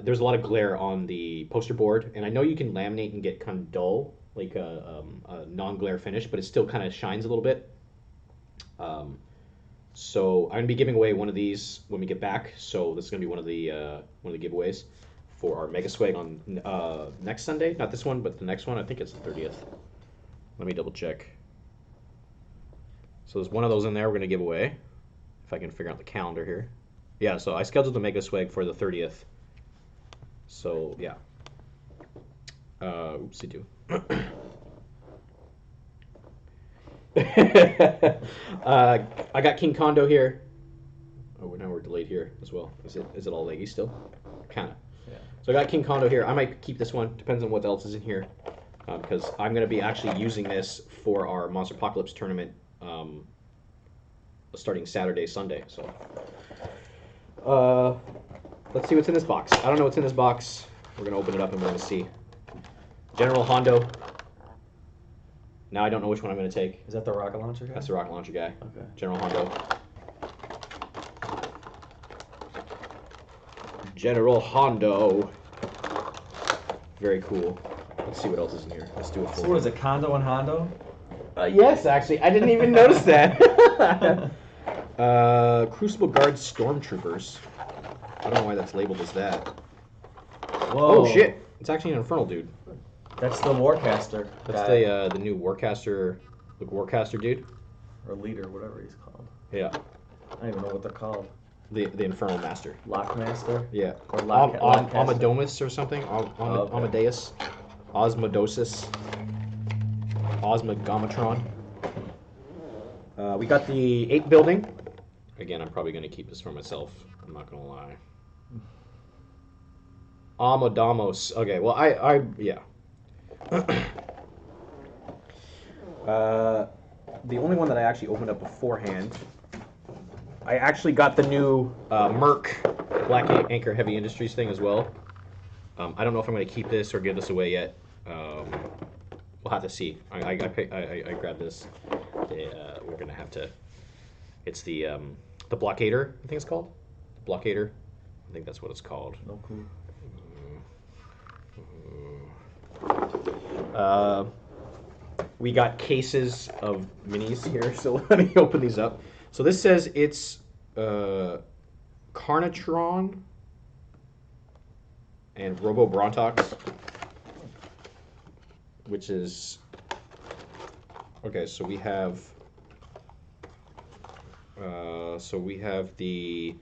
There's a lot of glare on the poster board, and I know you can laminate and get kind of dull, like a non-glare finish, but it still kind of shines a little bit. So I'm gonna be giving away one of these when we get back. So this is gonna be one of the giveaways for our Mega Swag on next Sunday. Not this one, but the next one. I think it's the 30th. Let me double check. So there's one of those in there we're gonna give away. If I can figure out the calendar here. Yeah, so I scheduled the Mega Swag for the 30th. So, yeah. Oopsie-doo. I got King Kondo here. Oh, now we're delayed here as well. Is it all leggy still? Kind of. Yeah. So I got King Kondo here. I might keep this one. Depends on what else is in here. Because I'm going to be actually using this for our Monster Apocalypse tournament starting Saturday, Sunday. So, let's see what's in this box. I don't know what's in this box. We're going to open it up and we're going to see. General Hondo. Now I don't know which one I'm going to take. Is that the rocket launcher guy? That's the rocket launcher guy. Okay. General Hondo. General Hondo. Very cool. Let's see what else is in here. Let's do a full. So what is it, Kondo and Hondo? Yes, actually. I didn't even notice that. Crucible Guard Stormtroopers. I don't know why that's labeled as that. Whoa. Oh, shit. It's actually an Infernal dude. That's the Warcaster. That's the new Warcaster, the Warcaster dude. Or leader, whatever he's called. Yeah. I don't even know what they're called. The Infernal Master. Lockmaster? Yeah. Or Lockcaster? Amadomus or something. Okay. Amadeus. Osmodosis. Osmogomatron. We got the 8 building. Again, I'm probably going to keep this for myself. I'm not going to lie. Amodamos. Okay, well, yeah. The only one that I actually opened up beforehand, I actually got the new Merc Black Anchor Heavy Industries thing as well. I don't know if I'm going to keep this or give this away yet. We'll have to see. I grabbed this. We're going to have to. It's the Blockader, I think it's called. Blockader. I think that's what it's called. No clue. We got cases of minis here, so let me open these up. So this says it's Carnatron and Robo Brontox, which is okay. So we have the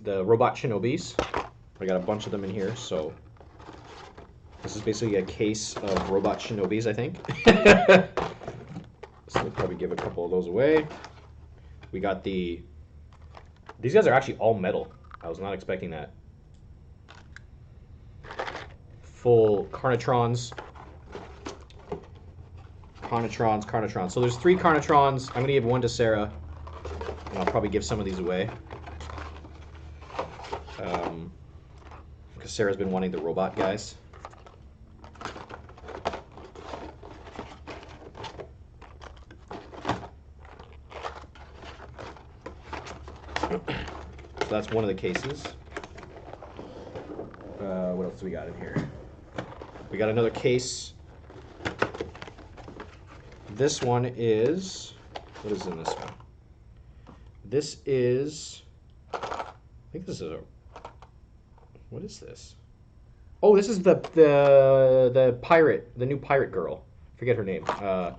robot Shinobis. I got a bunch of them in here, so this is basically a case of robot Shinobis, I think. So we'll probably give a couple of those away. We got these guys are actually all metal. I was not expecting that. Full Carnatrons. So there's 3 Carnatrons. I'm going to give one to Sarah, and I'll probably give some of these away. Because Sarah's been wanting the robot guys. So that's one of the cases. What else do we got in here? We got another case. This one is... What is in this one? This is... I think this is a... What is this? Oh, this is the pirate, the new pirate girl. Forget her name. I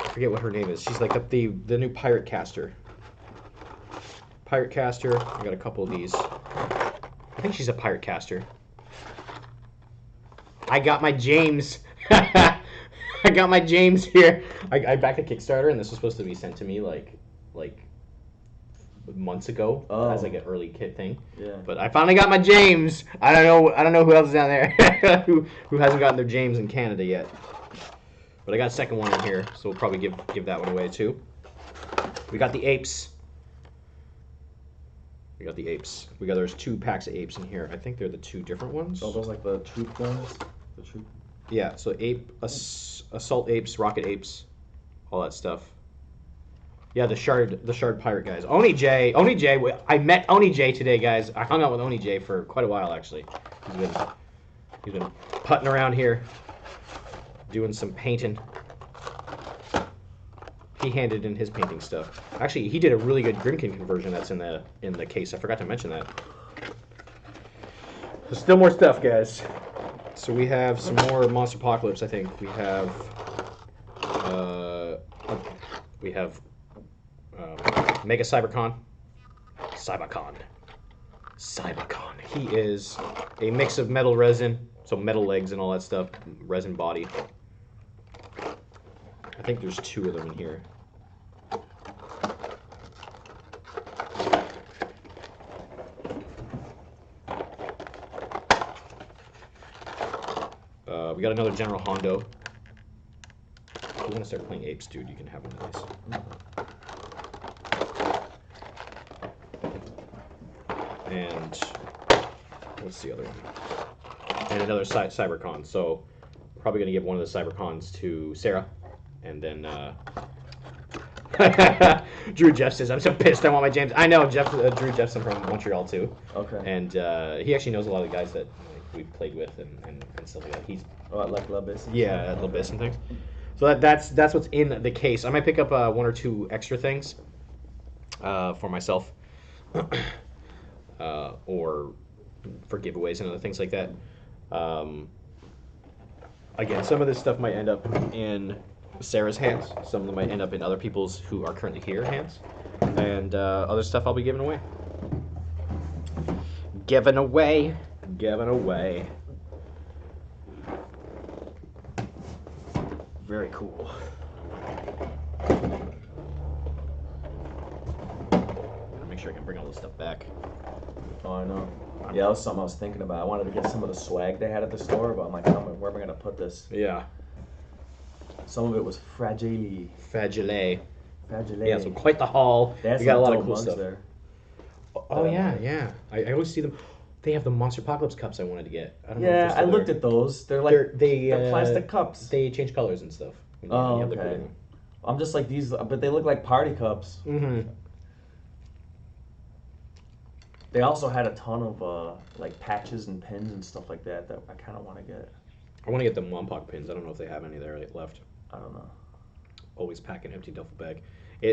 forget what her name is. She's like the new pirate caster. Pirate caster. I got a couple of these. I think she's a pirate caster. I got my James. I got my James here. I backed a Kickstarter, and this was supposed to be sent to me like months ago as like an early kit thing. Yeah. But I finally got my James. I don't know who else is down there who hasn't gotten their James in Canada yet. But I got a second one in here, so we'll probably give that one away too. We got the apes. There's 2 packs of apes in here. I think they're the 2 different ones. Oh, those like the troop ones? The troop? Yeah, so assault apes, rocket apes, all that stuff. Yeah, the shard pirate guys. Oni J. I met Oni J today, guys. I hung out with Oni J for quite a while actually. He's been putting around here, doing some painting. He handed in his painting stuff. Actually, he did a really good Grimkin conversion that's in the case. I forgot to mention that. There's still more stuff, guys. So we have some more Monster Apocalypse, I think. We have Mega Cybercon. He is a mix of metal resin, so metal legs and all that stuff, resin body. I think there's 2 of them in here. We got another General Hondo. If you want to start playing apes, dude, you can have one of these. And what's the other one? And another Cybercon. So probably going to give one of the Cybercons to Sarah. And then Drew Jeff says, I'm so pissed, I want my James. I know, Drew Jeffson from Montreal too. Okay. And he actually knows a lot of the guys that we've played with and stuff like that. He's like Labis? Yeah, Labis and things. So that's what's in the case. I might pick up 1 or 2 extra things for myself, or for giveaways and other things like that. Again, some of this stuff might end up in Sarah's hands. Some of them might end up in other people's who are currently here hands, and other stuff I'll be giving away. Giving away. Very cool. Make sure I can bring all this stuff back. Oh, I know. Yeah, that was something I was thinking about. I wanted to get some of the swag they had at the store, but I'm like, where am I gonna put this? Yeah. Some of it was fragile. Fragile. Fragile. Yeah, so quite the haul. They had We got a some lot of dope cool mugs stuff. there. Oh, that I yeah, wanted. yeah. I always see them. They have the Monster Apocalypse cups I wanted to get. I don't know if Yeah, they're I still looked there. at those. They're like they're plastic cups. They change colors and stuff. when you Oh, have liquid okay. in them. I'm just like these, but they look like party cups. Mm-hmm. They also had a ton of like patches and pins and stuff like that I kind of want to get. I want to get the Wompoc pins. I don't know if they have any there left. I don't know. Always pack an empty duffel bag.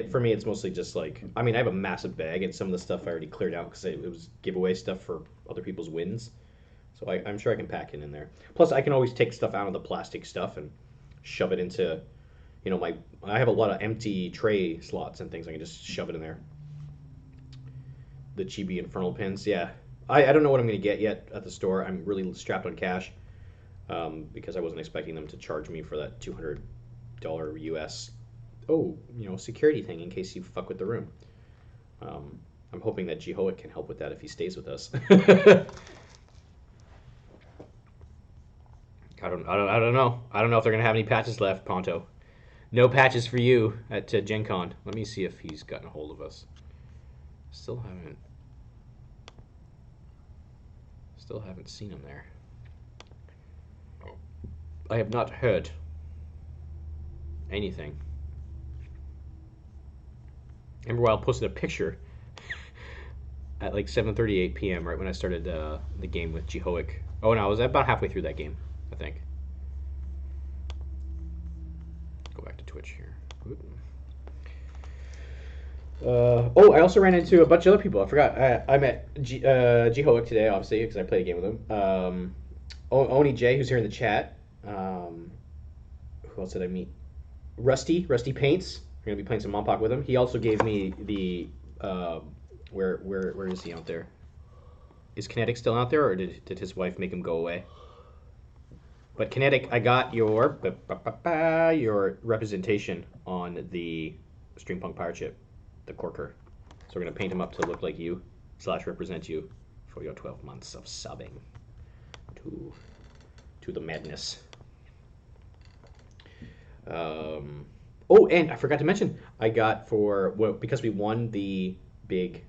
For me, it's mostly just like, I mean, I have a massive bag, and some of the stuff I already cleared out because it was giveaway stuff for other people's wins. So I'm sure I can pack it in there. Plus, I can always take stuff out of the plastic stuff and shove it into, I have a lot of empty tray slots and things. I can just shove it in there. The Chibi Infernal pins, yeah. I don't know what I'm going to get yet at the store. I'm really strapped on cash because I wasn't expecting them to charge me for that $200 US security thing in case you fuck with the room. I'm hoping that Jehoic can help with that if he stays with us. I don't know. I don't know if they're gonna have any patches left, Ponto. No patches for you at Gen Con. Let me see if he's gotten a hold of us. Still haven't seen him there. I have not heard anything. Remember, while I posted a picture at like 7:38 p.m. right when I started the game with Jehoic. Oh no, I was about halfway through that game, I think. Go back to Twitch here. I also ran into a bunch of other people. I forgot. I met Jehoic today, obviously, because I played a game with him. Oni J, who's here in the chat. Who else did I meet? Rusty Paints. We're gonna be playing some Monpoc with him. He also gave me the where is he out there? Is Kinetic still out there, or did his wife make him go away? But Kinetic, I got your representation on the Steampunk Pirate Ship, the Corker. So we're gonna paint him up to look like you / represent you for your 12 months of subbing to the madness. And I forgot to mention, I got because we won the big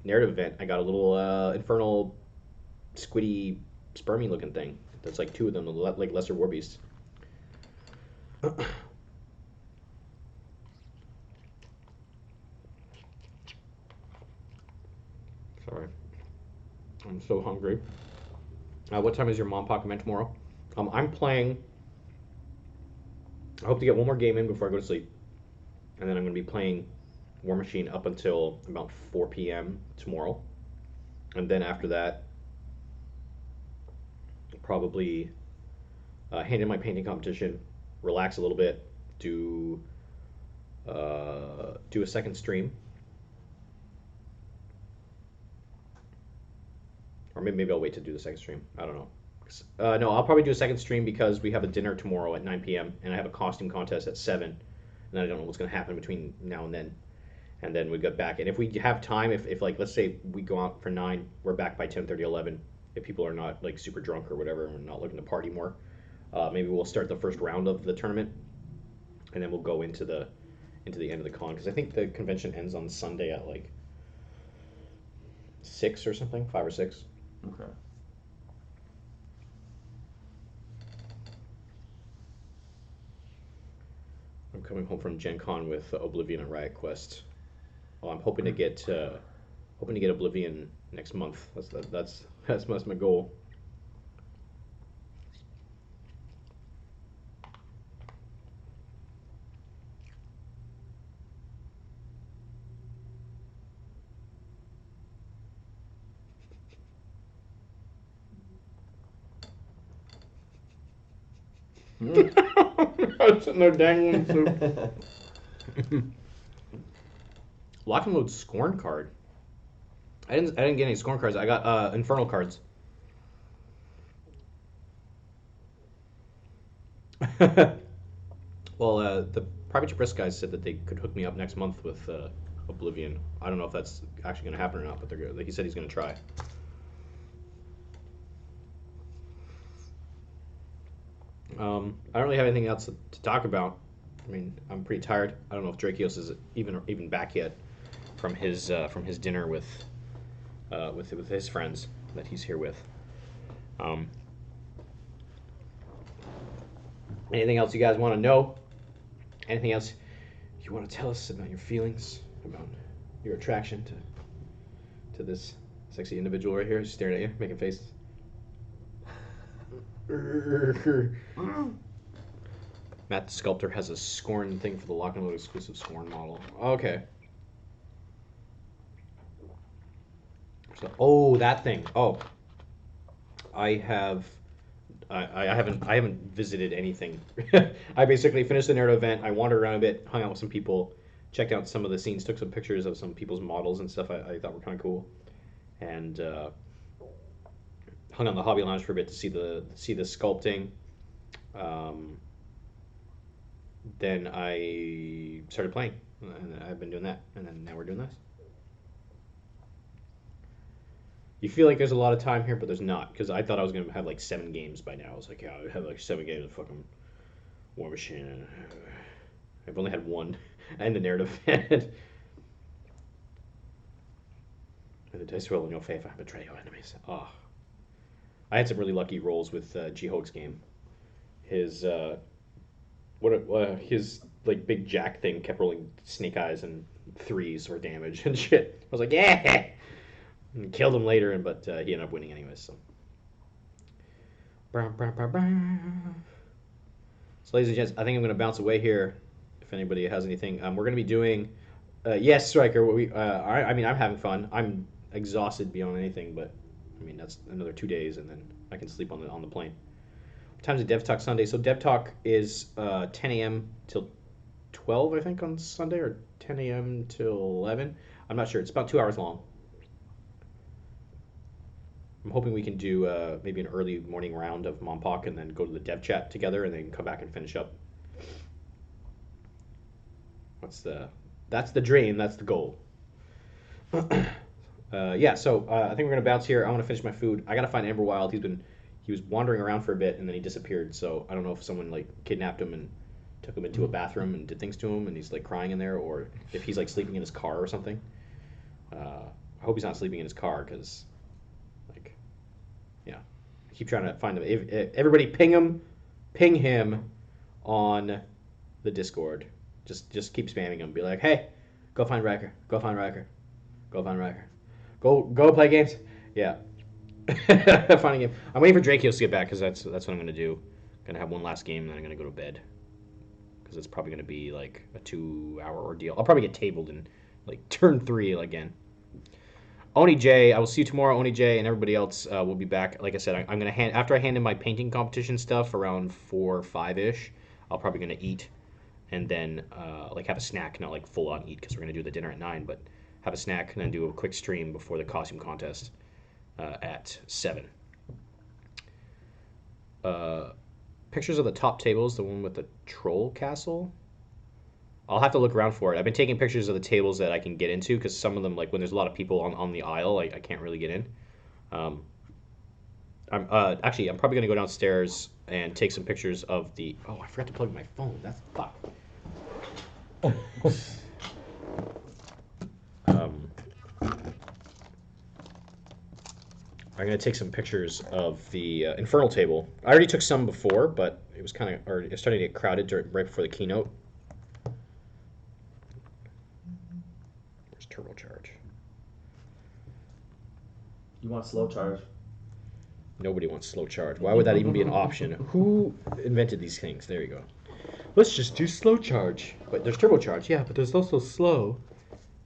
narrative event, I got a little infernal squiddy spermy looking thing. There's like two of them, like lesser war beasts. Sorry. I'm so hungry. What time is your Monpoc event tomorrow? I'm playing. I hope to get one more game in before I go to sleep. And then I'm going to be playing War Machine up until about 4 p.m. tomorrow. And then after that, probably hand in my painting competition, relax a little bit, do a second stream. Or maybe I'll wait to do the second stream. I don't know. No, I'll probably do a second stream because we have a dinner tomorrow at 9 p.m. and I have a costume contest at 7. And I don't know what's going to happen between now and then. And then we get back. And if we have time, if like, let's say we go out for 9, we're back by 10:30, 11. If people are not like super drunk or whatever and not looking to party more, maybe we'll start the first round of the tournament. And then we'll go into the end of the con. Because I think the convention ends on Sunday at like 6 or something, 5 or 6. Okay. I'm coming home from Gen Con with Oblivion and Riot Quest. Well, I'm hoping to get Oblivion next month. That's my goal. I'm sitting there dangling soup. Lock and load Scorn card. I didn't get any Scorn cards. I got Infernal cards. Well, the Privateer Press guys said that they could hook me up next month with Oblivion. I don't know if that's actually going to happen or not, but they're good. Like he said, he's going to try. I don't really have anything else to talk about. I mean, I'm pretty tired. I don't know if Drakios is even back yet from his dinner with his friends that he's here with. Anything else you guys want to know? Anything else you want to tell us about your feelings, about your attraction to this sexy individual right here who's staring at you, making faces? Matt the Sculptor has a Scorn thing for the Lock and Load exclusive Scorn model. Okay. So, that thing. I haven't visited anything. I basically finished the narrative event. I wandered around a bit, hung out with some people, checked out some of the scenes, took some pictures of some people's models and stuff I thought were kind of cool, and hung on the Hobby Lounge for a bit to see the sculpting. Then I started playing, and I've been doing that, and then now we're doing this. You feel like there's a lot of time here, but there's not, because I thought I was going to have like 7 games by now. I was like, yeah, I have like 7 games of fucking War Machine, and I've only had 1, and the narrative event. And the dice roll in your favor, betray your enemies. I had some really lucky rolls with G-Hoag's game. His his like big jack thing kept rolling snake eyes and 3s or damage and shit. I was like, yeah. And killed him later, but he ended up winning anyways. So, ladies and gents, I think I'm going to bounce away here. If anybody has anything, we're going to be doing. Yes, Riker. I mean, I'm having fun. I'm exhausted beyond anything, but I mean that's another 2 days, and then I can sleep on the plane. What time's the Dev Talk Sunday? So Dev Talk is 10 a.m. till 12, I think, on Sunday, or 10 a.m. till 11. I'm not sure. It's about 2 hours long. I'm hoping we can do maybe an early morning round of Mompoc and then go to the dev chat together and then come back and finish up. That's the dream. That's the goal. Yeah, so I think we're gonna bounce here. I want to finish my food. I gotta find Amber Wild. He was wandering around for a bit and then he disappeared. So I don't know if someone like kidnapped him and took him into a bathroom and did things to him and he's like crying in there, or if he's like sleeping in his car or something. I hope he's not sleeping in his car, because keep trying to find him. If everybody ping him on the Discord. Just keep spamming him. Be like, hey, go find Riker. Go find Riker. Go find Riker. Go play games. Yeah. Find a game. I'm waiting for Drakios to get back, because that's what I'm gonna do. I'm gonna have one last game and then I'm gonna go to bed, because it's probably gonna be like a 2-hour ordeal. I'll probably get tabled in like turn 3 again. Oni J, I will see you tomorrow, Oni J, and everybody else will be back. Like I said, I'm gonna after I hand in my painting competition stuff around 4 or 5-ish. I'm probably gonna eat, and then like have a snack, not like full on eat, because we're gonna do the dinner at 9, but have a snack and then do a quick stream before the costume contest at 7. Pictures of the top tables, the one with the troll castle. I'll have to look around for it. I've been taking pictures of the tables that I can get into, because some of them, like when there's a lot of people on the aisle, I can't really get in. I'm probably gonna go downstairs and take some pictures of the. Oh, I forgot to plug my phone. That's fuck. I'm gonna take some pictures of the infernal table. I already took some before, but it was kind of, or it started to get crowded right before the keynote. Turbocharge. You want slow charge? Nobody wants slow charge. Why would that even be an option? Who invented these things? There you go. Let's just do slow charge. But there's turbocharge, yeah, but there's also slow.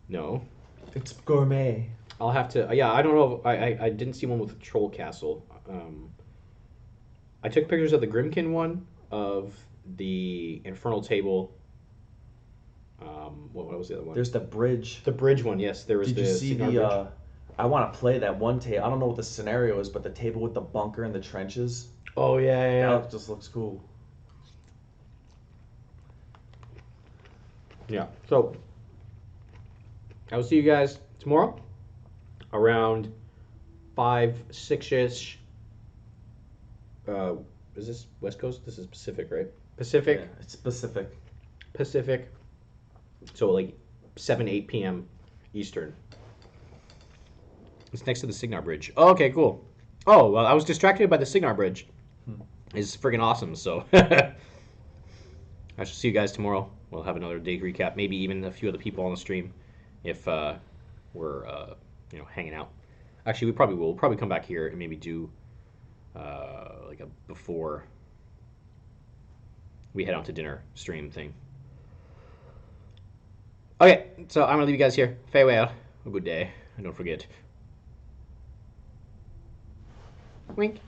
No. It's gourmet. I'll have to. Yeah, I don't know. I didn't see one with Troll Castle. I took pictures of the Grimkin one, of the Infernal Table. What was the other one? There's the bridge. The bridge one, yes. There was. Did you see the? I want to play that one table. I don't know what the scenario is, but the table with the bunker and the trenches. Oh yeah. That just looks cool. Yeah. So I will see you guys tomorrow around 5, 6-ish. Is this West Coast? This is Pacific, right? Pacific. Yeah, it's Pacific. Pacific. So like 7, 8 p.m. Eastern. It's next to the Signar Bridge. Oh, okay, cool. Oh, well, I was distracted by the Signar Bridge. It's friggin' awesome, so. I shall see you guys tomorrow. We'll have another day recap. Maybe even a few other people on the stream if we're hanging out. Actually, we probably will. We'll probably come back here and maybe do like a before we head out to dinner stream thing. Okay, so I'm gonna leave you guys here. Farewell. A good day, and don't forget. Wink.